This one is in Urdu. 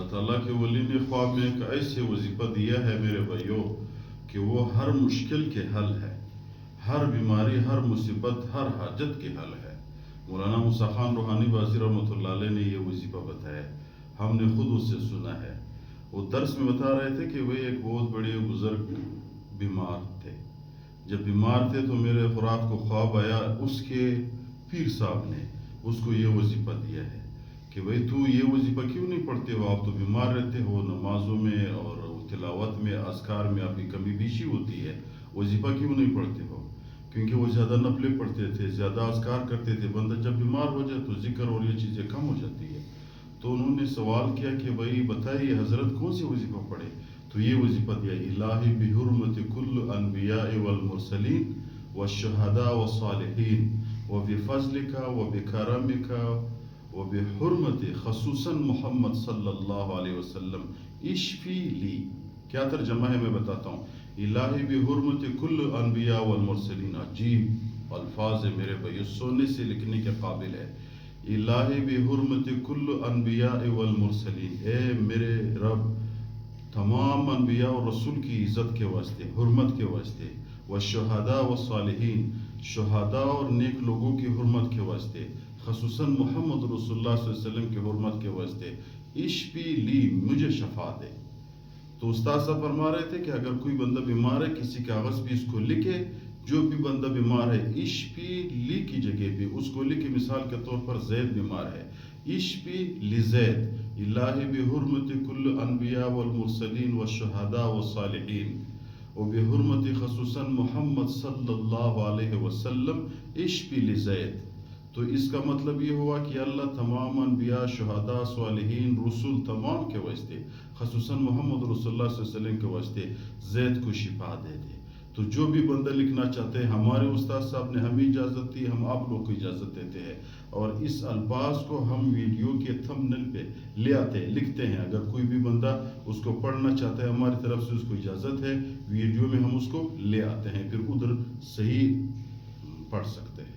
اللہ تعالیٰ کے ولی نے خواب میں ایک ایسے وظیفہ دیا ہے میرے بھائیوں کہ وہ ہر مشکل کے حل ہے، ہر بیماری، ہر مصیبت، ہر حاجت کے حل ہے۔ مولانا موسیٰ خان روحانی بازی رحمۃ اللہ علیہ نے یہ وظیفہ بتایا، ہم نے خود اس سے سنا ہے۔ وہ درس میں بتا رہے تھے کہ وہ ایک بہت بڑے بزرگ بیمار تھے۔ جب بیمار تھے تو میرے افراد کو خواب آیا، اس کے پیر صاحب نے اس کو یہ وظیفہ دیا ہے کہ بھئی تو یہ وظیفہ کیوں نہیں پڑھتے ہو، آپ تو بیمار رہتے ہو، نمازوں میں اور تلاوت میں، اذکار میں آپ کی کمی بیشی ہوتی ہے، وظیفہ کیوں نہیں پڑھتے ہو؟ کیونکہ وہ زیادہ نفلیں پڑھتے تھے، زیادہ اذکار کرتے تھے۔ بندہ جب بیمار ہو جائے تو ذکر اور یہ چیزیں کم ہو جاتی ہے۔ تو انہوں نے سوال کیا کہ بھئی بتائیے حضرت کون سی وظیفہ پڑھے؟ تو یہ وظیفہ دیا، الہی بحرمت کل انبیاء والمرسلین والشہداء والصالحین وبفضلک وبکرمک وبحرمت خصوصاً محمد صلی اللہ علیہ وسلم اشفی لی۔ کیا ترجمہ ہے میں بتاتا ہوں۔ الہی بحرمت کل انبیاء والمرسلین، عجیب الفاظ ہے میرے بھائی، سونے سے لکھنے کے قابل ہے۔ الہی بحرمت کل انبیاء والمرسلین، اے میرے رب تمام انبیاء اور رسول کی عزت کے واسطے، حرمت کے واسطے، والشہداء والصالحین، شہداء اور نیک لوگوں کی حرمت کے واسطے، خصوصاً محمد رسول اللہ صلی اللہ علیہ وسلم کی حرمت کے واسطے، اشفی لی، مجھے شفا دے۔ تو استاد صاحب فرما رہے تھے کہ اگر کوئی بندہ بیمار ہے، کسی کاغذ پہ اس کو لکھے، جو بھی بندہ بیمار ہے، اشفی لی کی جگہ پہ اس کو لکھے، مثال کے طور پر زید بیمار ہے، اشفی لزید، الہی بحرمت کل انبیاء والمرسلین والشہداء والصالحین وبحرمت خصوصاً محمد صلی اللہ علیہ وسلم اشفی لزید۔ تو اس کا مطلب یہ ہوا کہ اللہ تمام انبیاء، شہداء، صالحین، رسول تمام کے واسطے، خصوصاً محمد رسول اللہ صلی اللہ علیہ وسلم کے واسطے زید کو شفا دے دے۔ تو جو بھی بندہ لکھنا چاہتے ہیں، ہمارے استاد صاحب نے ہمیں اجازت دی، ہم آپ لوگ کو اجازت دیتے ہیں، اور اس الفاظ کو ہم ویڈیو کے تھمبنیل پہ لے آتے ہیں، لکھتے ہیں۔ اگر کوئی بھی بندہ اس کو پڑھنا چاہتا ہے، ہماری طرف سے اس کو اجازت ہے، ویڈیو میں ہم اس کو لے آتے ہیں، پھر ادھر صحیح پڑھ سکتے ہیں۔